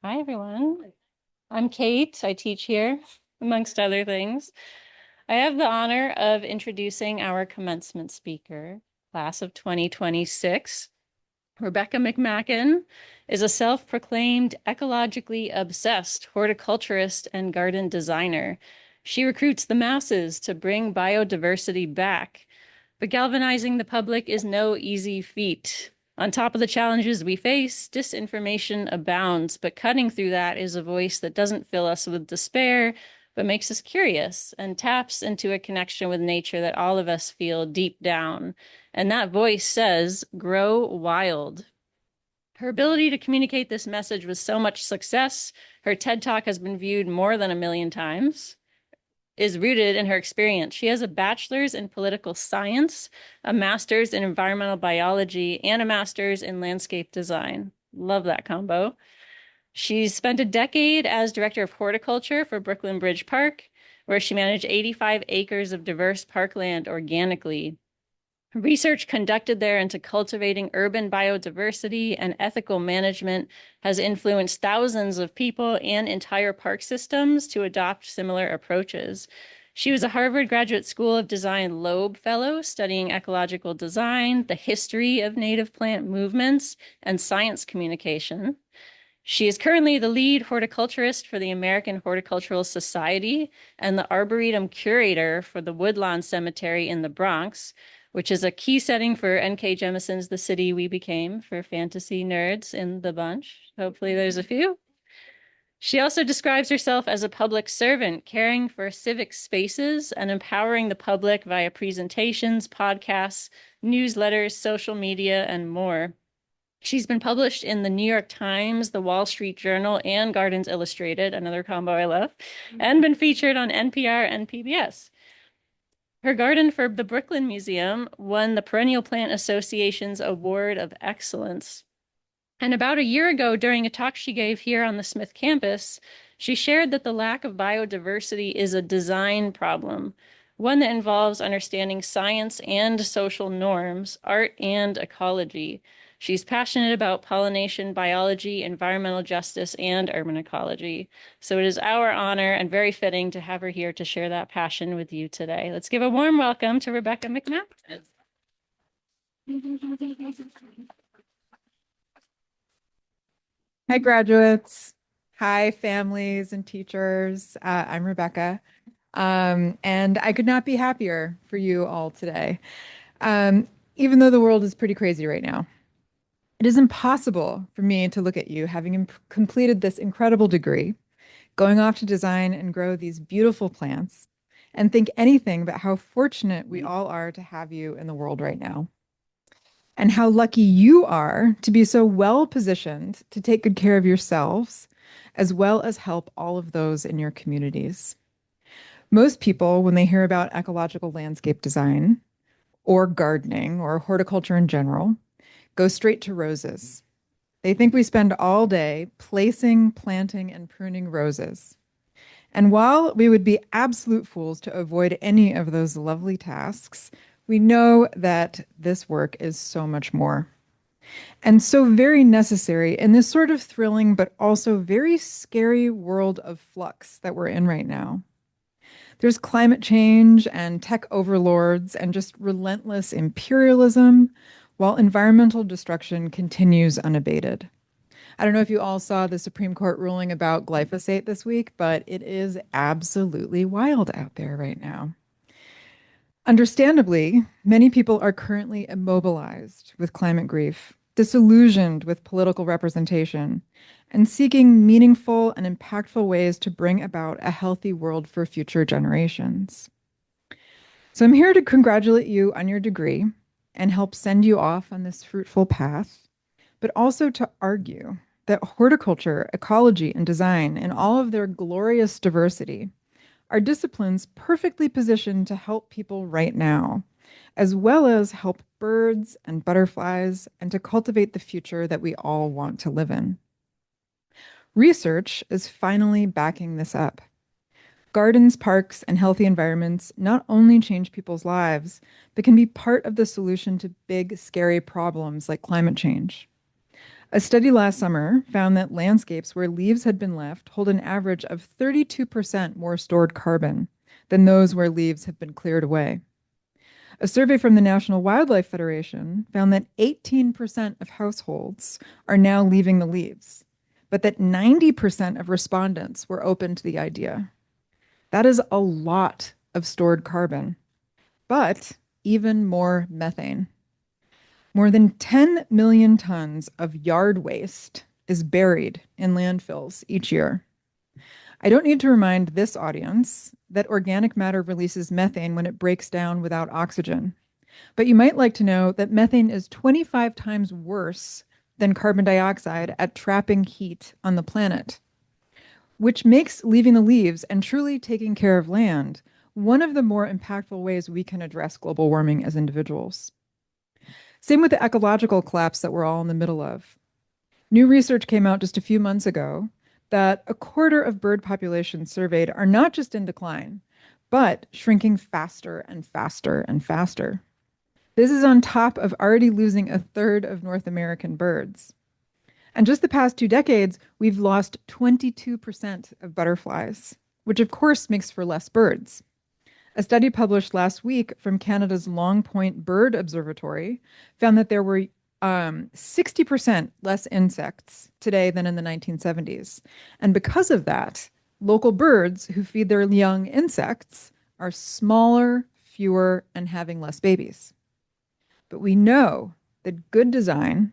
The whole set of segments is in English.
Hi, everyone. I'm Kate. I teach here, amongst other things. I have the honor of introducing our commencement speaker, class of 2026. Rebecca McMackin is a self-proclaimed ecologically obsessed horticulturist and garden designer. She recruits the masses to bring biodiversity back, but galvanizing the public is no easy feat. On top of the challenges we face, disinformation abounds, but cutting through that is a voice that doesn't fill us with despair, but makes us curious and taps into a connection with nature that all of us feel deep down. And that voice says, grow wild. Her ability to communicate this message with so much success, her TED Talk has been viewed more than 1 million times, is rooted in her experience. She has a bachelor's in political science, a master's in environmental biology, and a master's in landscape design. Love that combo. She's spent a decade as director of horticulture for Brooklyn Bridge Park, where she managed 85 acres of diverse parkland organically. Research conducted there into cultivating urban biodiversity and ethical management has influenced thousands of people and entire park systems to adopt similar approaches. She was a Harvard Graduate School of Design Loeb Fellow studying ecological design, the history of native plant movements, and science communication. She is currently the lead horticulturist for the American Horticultural Society and the Arboretum curator for the Woodlawn Cemetery in the Bronx, which is a key setting for N.K. Jemisin's The City We Became for fantasy nerds in the bunch. Hopefully there's a few. She also describes herself as a public servant, caring for civic spaces and empowering the public via presentations, podcasts, newsletters, social media, and more. She's been published in the New York Times, the Wall Street Journal, and Gardens Illustrated, another combo I love, and been featured on NPR and PBS. Her garden for the Brooklyn Museum won the Perennial Plant Association's Award of Excellence. And about a year ago, during a talk she gave here on the Smith campus, she shared that the lack of biodiversity is a design problem, one that involves understanding science and social norms, art and ecology. She's passionate about pollination, biology, environmental justice, and urban ecology. So it is our honor and very fitting to have her here to share that passion with you today. Let's give a warm welcome to Rebecca McMackin. Hi, graduates. Hi, families and teachers. I'm Rebecca, and I could not be happier for you all today. Even though the world is pretty crazy right now, it is impossible for me to look at you having completed this incredible degree, going off to design and grow these beautiful plants, and think anything but how fortunate we all are to have you in the world right now and how lucky you are to be so well positioned to take good care of yourselves, as well as help all of those in your communities. Most people, when they hear about ecological landscape design, or gardening, or horticulture in general, go straight to roses. They think we spend all day placing, planting, and pruning roses. And while we would be absolute fools to avoid any of those lovely tasks, we know that this work is so much more. And so very necessary in this sort of thrilling but also very scary world of flux that we're in right now. There's climate change and tech overlords and just relentless imperialism, while environmental destruction continues unabated. I don't know if you all saw the Supreme Court ruling about glyphosate this week, but it is absolutely wild out there right now. Understandably, many people are currently immobilized with climate grief, disillusioned with political representation, and seeking meaningful and impactful ways to bring about a healthy world for future generations. So I'm here to congratulate you on your degree and help send you off on this fruitful path, but also to argue that horticulture, ecology, and design, in all of their glorious diversity, are disciplines perfectly positioned to help people right now, as well as help birds and butterflies and to cultivate the future that we all want to live in. Research is finally backing this up. Gardens, parks, and healthy environments not only change people's lives, but can be part of the solution to big, scary problems like climate change. A study last summer found that landscapes where leaves had been left hold an average of 32% more stored carbon than those where leaves have been cleared away. A survey from the National Wildlife Federation found that 18% of households are now leaving the leaves, but that 90% of respondents were open to the idea. That is a lot of stored carbon, but even more methane. More than 10 million tons of yard waste is buried in landfills each year. I don't need to remind this audience that organic matter releases methane when it breaks down without oxygen. But you might like to know that methane is 25 times worse than carbon dioxide at trapping heat on the planet, which makes leaving the leaves and truly taking care of land one of the more impactful ways we can address global warming as individuals. Same with the ecological collapse that we're all in the middle of. New research came out just a few months ago that a quarter of bird populations surveyed are not just in decline, but shrinking faster and faster and faster. This is on top of already losing a third of North American birds. And just the past 2 decades, we've lost 22% of butterflies, which of course makes for less birds. A study published last week from Canada's Long Point Bird Observatory found that there were 60% less insects today than in the 1970s. And because of that, local birds who feed their young insects are smaller, fewer, and having less babies. But we know that good design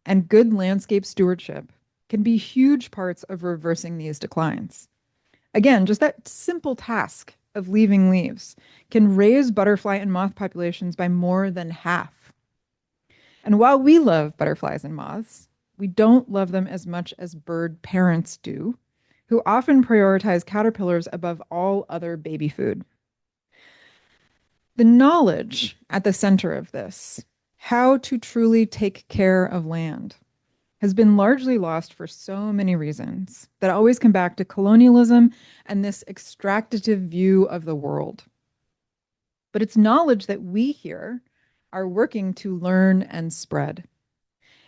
and good landscape stewardship can be huge parts of reversing these declines. Again, just that simple task of leaving leaves can raise butterfly and moth populations by more than half. And while we love butterflies and moths, we don't love them as much as bird parents do, who often prioritize caterpillars above all other baby food. The knowledge at the center of this, how to truly take care of land, has been largely lost for so many reasons that always come back to colonialism and this extractive view of the world. But it's knowledge that we here are working to learn and spread.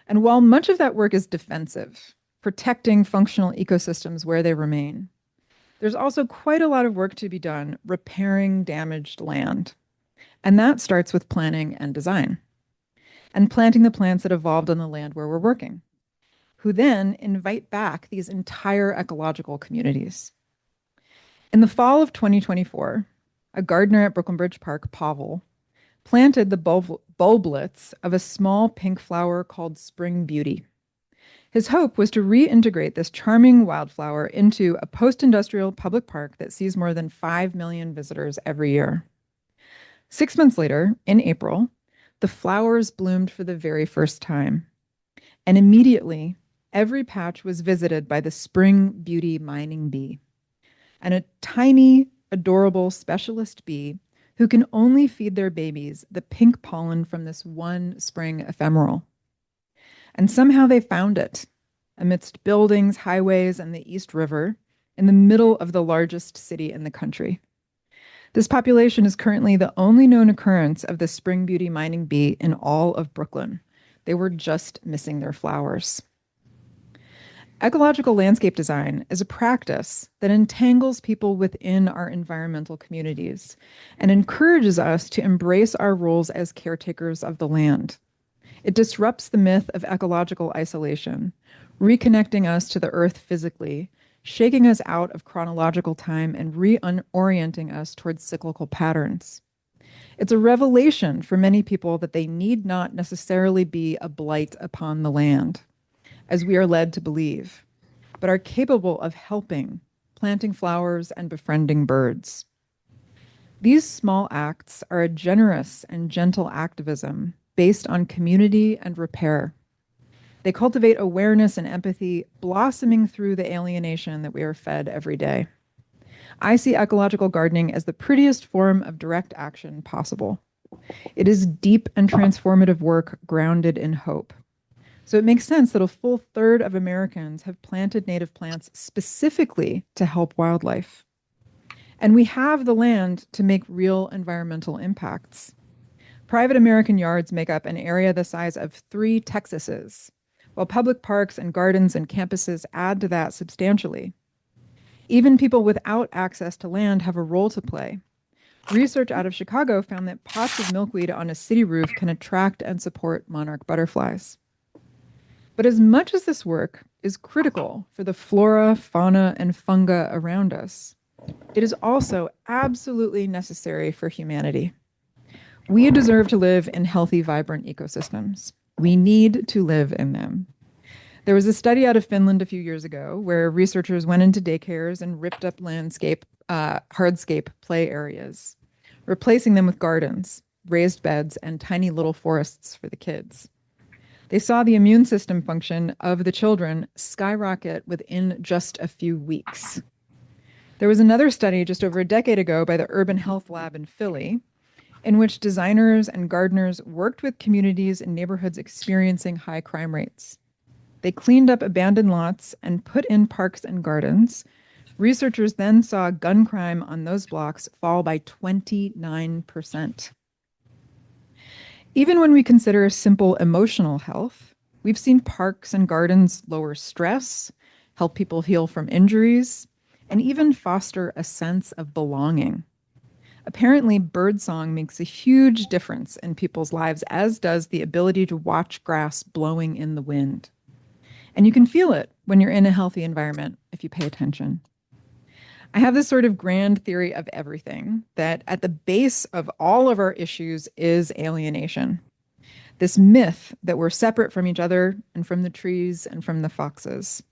And while much of that work is defensive, protecting functional ecosystems where they remain, there's also quite a lot of work to be done repairing damaged land. And that starts with planning and design, and planting the plants that evolved on the land where we're working, who then invite back these entire ecological communities. In the fall of 2024, a gardener at Brooklyn Bridge Park, Pavel, planted the bulblets of a small pink flower called Spring Beauty. His hope was to reintegrate this charming wildflower into a post-industrial public park that sees more than 5 million visitors every year. 6 months later, in April, the flowers bloomed for the very first time. And immediately, every patch was visited by the Spring Beauty mining bee, and a tiny, adorable specialist bee who can only feed their babies the pink pollen from this one spring ephemeral. And somehow they found it amidst buildings, highways, and the East River in the middle of the largest city in the country. This population is currently the only known occurrence of the Spring Beauty mining bee in all of Brooklyn. They were just missing their flowers. Ecological landscape design is a practice that entangles people within our environmental communities and encourages us to embrace our roles as caretakers of the land. It disrupts the myth of ecological isolation, reconnecting us to the earth physically, shaking us out of chronological time and reorienting us towards cyclical patterns. It's a revelation for many people that they need not necessarily be a blight upon the land, as we are led to believe, but are capable of helping, planting flowers and befriending birds. These small acts are a generous and gentle activism based on community and repair. They cultivate awareness and empathy, blossoming through the alienation that we are fed every day. I see ecological gardening as the prettiest form of direct action possible. It is deep and transformative work grounded in hope. So it makes sense that a full third of Americans have planted native plants specifically to help wildlife. And we have the land to make real environmental impacts. Private American yards make up an area the size of 3 Texases, while public parks and gardens and campuses add to that substantially. Even people without access to land have a role to play. Research out of Chicago found that pots of milkweed on a city roof can attract and support monarch butterflies. But as much as this work is critical for the flora, fauna, and fungi around us, it is also absolutely necessary for humanity. We deserve to live in healthy, vibrant ecosystems. We need to live in them. There was a study out of Finland a few years ago where researchers went into daycares and ripped up hardscape play areas, replacing them with gardens, raised beds, and tiny little forests for the kids. They saw the immune system function of the children skyrocket within just a few weeks. There was another study just over a decade ago by the Urban Health Lab in Philly, in which designers and gardeners worked with communities and neighborhoods experiencing high crime rates. They cleaned up abandoned lots and put in parks and gardens. Researchers then saw gun crime on those blocks fall by 29%. Even when we consider simple emotional health, we've seen parks and gardens lower stress, help people heal from injuries, and even foster a sense of belonging. Apparently, birdsong makes a huge difference in people's lives, as does the ability to watch grass blowing in the wind. And you can feel it when you're in a healthy environment if you pay attention. I have this sort of grand theory of everything that at the base of all of our issues is alienation. This myth that we're separate from each other and from the trees and from the foxes.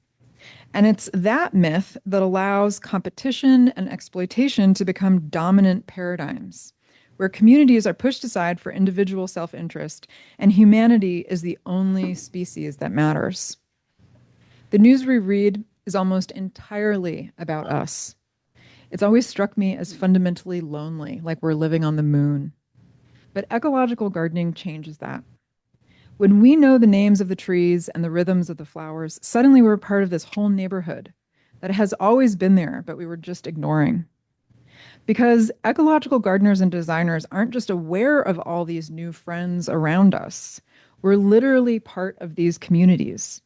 And it's that myth that allows competition and exploitation to become dominant paradigms, where communities are pushed aside for individual self-interest and humanity is the only species that matters. The news we read is almost entirely about us. It's always struck me as fundamentally lonely, like we're living on the moon. But ecological gardening changes that. When we know the names of the trees and the rhythms of the flowers, suddenly we're part of this whole neighborhood that has always been there, but we were just ignoring. Because ecological gardeners and designers aren't just aware of all these new friends around us, we're literally part of these communities.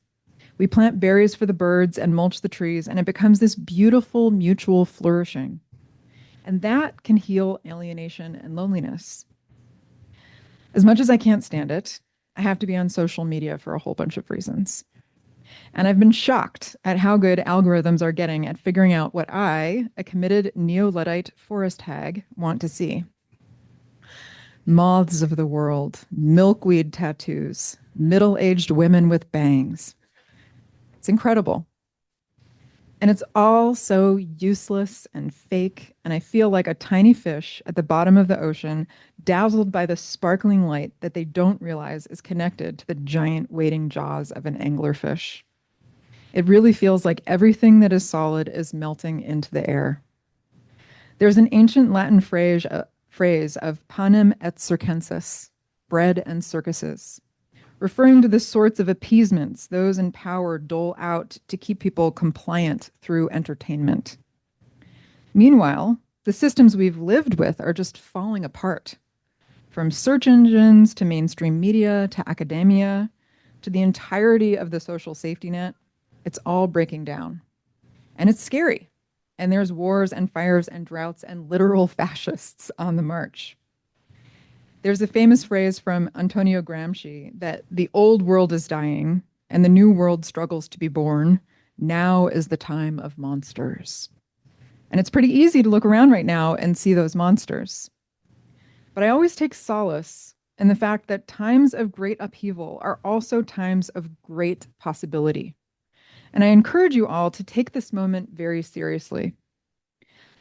We plant berries for the birds and mulch the trees, and it becomes this beautiful mutual flourishing. And that can heal alienation and loneliness. As much as I can't stand it, I have to be on social media for a whole bunch of reasons. And I've been shocked at how good algorithms are getting at figuring out what I, a committed neo-Luddite forest hag, want to see. Moths of the world, milkweed tattoos, middle-aged women with bangs. It's incredible. And it's all so useless and fake, and I feel like a tiny fish at the bottom of the ocean, dazzled by the sparkling light that they don't realize is connected to the giant waiting jaws of an anglerfish. It really feels like everything that is solid is melting into the air. There's an ancient Latin phrase of panem et circenses, bread and circuses, referring to the sorts of appeasements those in power dole out to keep people compliant through entertainment. Meanwhile, the systems we've lived with are just falling apart. From search engines to mainstream media to academia to the entirety of the social safety net, it's all breaking down. And it's scary. And there's wars and fires and droughts and literal fascists on the march. There's a famous phrase from Antonio Gramsci that the old world is dying and the new world struggles to be born. Now is the time of monsters. And it's pretty easy to look around right now and see those monsters. But I always take solace in the fact that times of great upheaval are also times of great possibility. And I encourage you all to take this moment very seriously.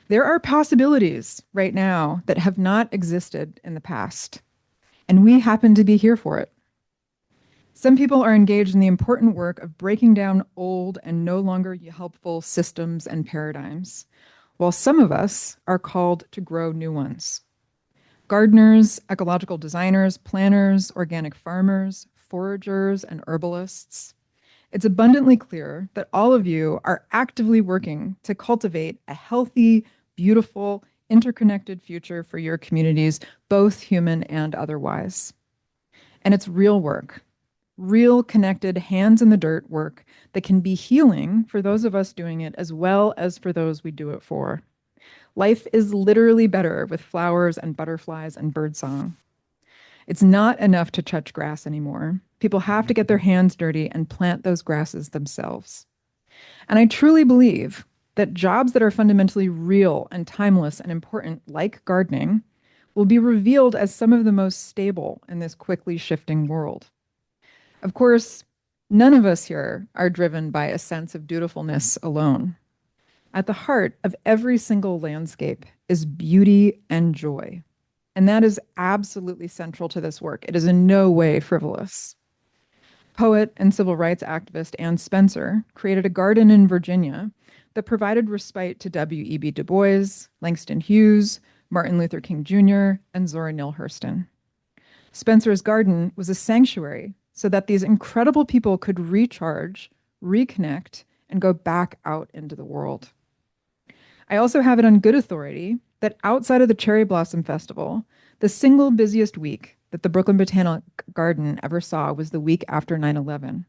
There are possibilities right now that have not existed in the past, and we happen to be here for it. Some people are engaged in the important work of breaking down old and no longer helpful systems and paradigms, while some of us are called to grow new ones. Gardeners, ecological designers, planners, organic farmers, foragers, and herbalists. It's abundantly clear that all of you are actively working to cultivate a healthy, beautiful, interconnected future for your communities, both human and otherwise. And it's real work. real connected hands in the dirt work that can be healing for those of us doing it as well as for those we do it for. Life is literally better with flowers and butterflies and birdsong. It's not enough to touch grass anymore. People have to get their hands dirty and plant those grasses themselves. And I truly believe that jobs that are fundamentally real and timeless and important, like gardening, will be revealed as some of the most stable in this quickly shifting world. Of course, none of us here are driven by a sense of dutifulness alone. At the heart of every single landscape is beauty and joy. And that is absolutely central to this work. It is in no way frivolous. Poet and civil rights activist Anne Spencer created a garden in Virginia that provided respite to W.E.B. Du Bois, Langston Hughes, Martin Luther King Jr., and Zora Neale Hurston. Spencer's garden was a sanctuary so that these incredible people could recharge, reconnect, and go back out into the world. I also have it on good authority that outside of the Cherry Blossom Festival, the single busiest week that the Brooklyn Botanic Garden ever saw was the week after 9/11.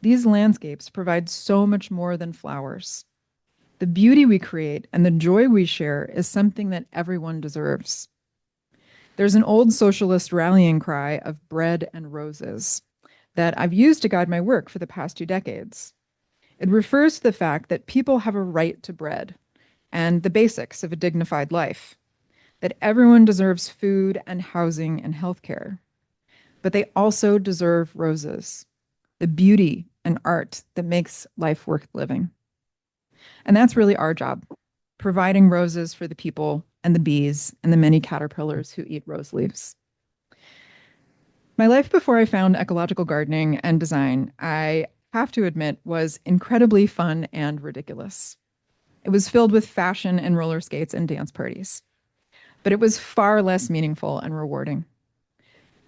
These landscapes provide so much more than flowers. The beauty we create and the joy we share is something that everyone deserves. There's an old socialist rallying cry of bread and roses that I've used to guide my work for the past 2 decades. It refers to the fact that people have a right to bread and the basics of a dignified life, that everyone deserves food and housing and healthcare, but they also deserve roses, the beauty and art that makes life worth living. And that's really our job, providing roses for the people and the bees and the many caterpillars who eat rose leaves. My life before I found ecological gardening and design, I have to admit, was incredibly fun and ridiculous. It was filled with fashion and roller skates and dance parties, but it was far less meaningful and rewarding.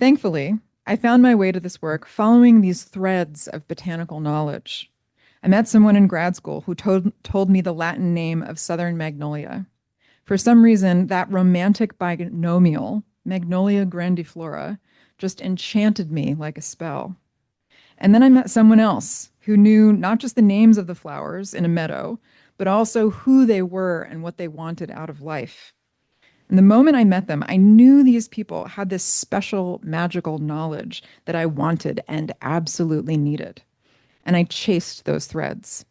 Thankfully, I found my way to this work following these threads of botanical knowledge. I met someone in grad school who told me the Latin name of southern magnolia. For some reason, that romantic binomial, Magnolia grandiflora, just enchanted me like a spell. And then I met someone else who knew not just the names of the flowers in a meadow, but also who they were and what they wanted out of life. And the moment I met them, I knew these people had this special magical knowledge that I wanted and absolutely needed. And I chased those threads.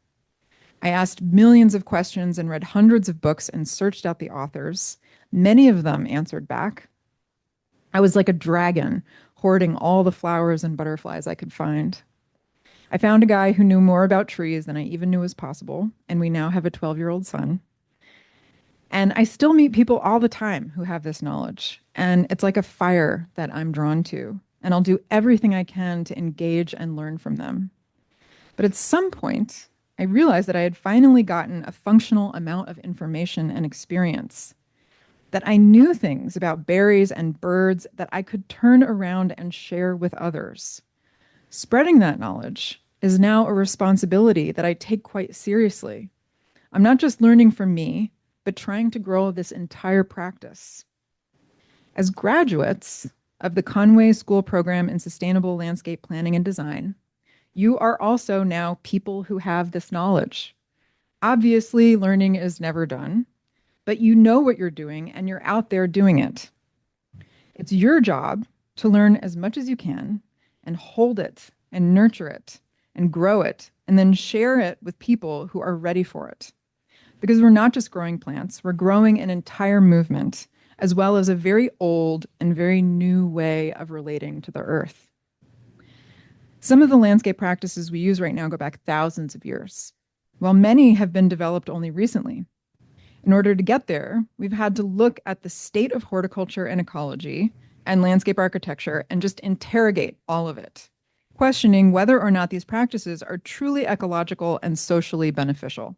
I asked millions of questions and read hundreds of books and searched out the authors. Many of them answered back. I was like a dragon, hoarding all the flowers and butterflies I could find. I found a guy who knew more about trees than I even knew was possible, and we now have a 12-year-old son. And I still meet people all the time who have this knowledge, and it's like a fire that I'm drawn to, and I'll do everything I can to engage and learn from them. But at some point, I realized that I had finally gotten a functional amount of information and experience, that I knew things about berries and birds that I could turn around and share with others. Spreading that knowledge is now a responsibility that I take quite seriously. I'm not just learning from me, but trying to grow this entire practice. As graduates of the Conway School Program in Sustainable Landscape Planning and Design, you are also now people who have this knowledge. Obviously, learning is never done, but you know what you're doing and you're out there doing it. It's your job to learn as much as you can and hold it and nurture it and grow it and then share it with people who are ready for it. Because we're not just growing plants, we're growing an entire movement, as well as a very old and very new way of relating to the earth. Some of the landscape practices we use right now go back thousands of years, while many have been developed only recently. In order to get there, we've had to look at the state of horticulture and ecology and landscape architecture and just interrogate all of it, questioning whether or not these practices are truly ecological and socially beneficial.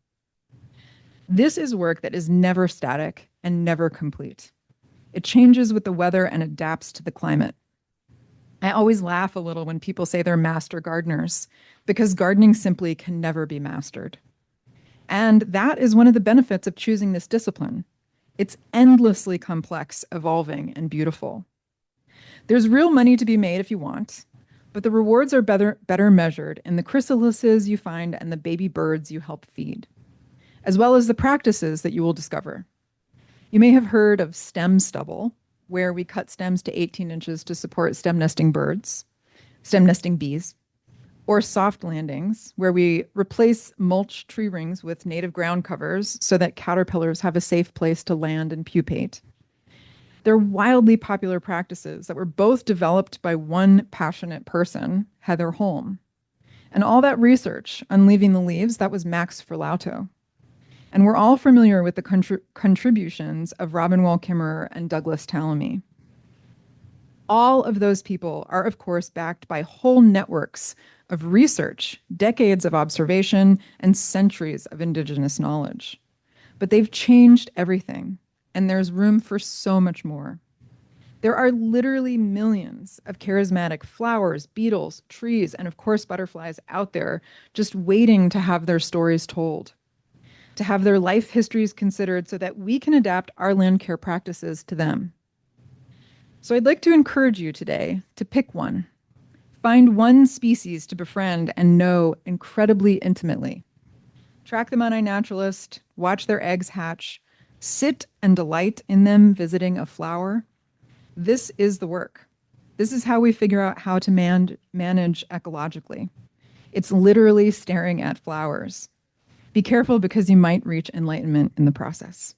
This is work that is never static and never complete. It changes with the weather and adapts to the climate. I always laugh a little when people say they're master gardeners, because gardening simply can never be mastered. And that is one of the benefits of choosing this discipline. It's endlessly complex, evolving, and beautiful. There's real money to be made if you want, but the rewards are better measured in the chrysalises you find and the baby birds you help feed, as well as the practices that you will discover. You may have heard of stem stubble, where we cut stems to 18 inches to support stem nesting bees, or soft landings, where we replace mulch tree rings with native ground covers so that caterpillars have a safe place to land and pupate. They're wildly popular practices that were both developed by one passionate person, Heather Holm. And all that research on leaving the leaves, that was Max Ferlauto. And we're all familiar with the contributions of Robin Wall Kimmerer and Douglas Tallamy. All of those people are, of course, backed by whole networks of research, decades of observation, and centuries of indigenous knowledge. But they've changed everything, and there's room for so much more. There are literally millions of charismatic flowers, beetles, trees, and of course, butterflies out there just waiting to have their stories told, to have their life histories considered so that we can adapt our land care practices to them. So I'd like to encourage you today to pick one. Find one species to befriend and know incredibly intimately. Track them on iNaturalist, watch their eggs hatch, sit and delight in them visiting a flower. This is the work. This is how we figure out how to manage ecologically. It's literally staring at flowers. Be careful because you might reach enlightenment in the process.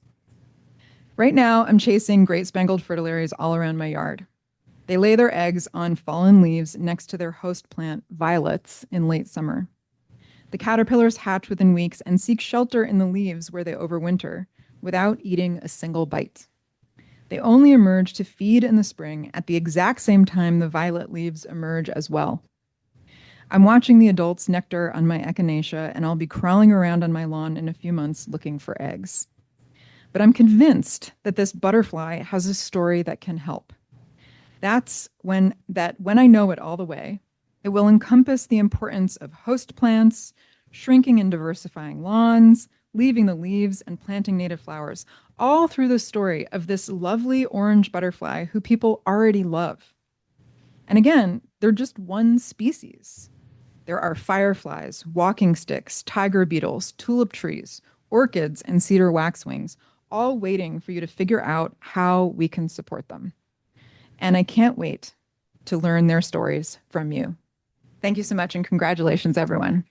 Right now, I'm chasing great spangled fritillaries all around my yard. They lay their eggs on fallen leaves next to their host plant, violets, in late summer. The caterpillars hatch within weeks and seek shelter in the leaves where they overwinter without eating a single bite. They only emerge to feed in the spring at the exact same time the violet leaves emerge as well. I'm watching the adults nectar on my echinacea, and I'll be crawling around on my lawn in a few months looking for eggs. But I'm convinced that this butterfly has a story that can help. That's when I know it all the way, it will encompass the importance of host plants, shrinking and diversifying lawns, leaving the leaves, and planting native flowers, all through the story of this lovely orange butterfly who people already love. And again, they're just one species. There are fireflies, walking sticks, tiger beetles, tulip trees, orchids, and cedar waxwings, all waiting for you to figure out how we can support them. And I can't wait to learn their stories from you. Thank you so much, and congratulations, everyone.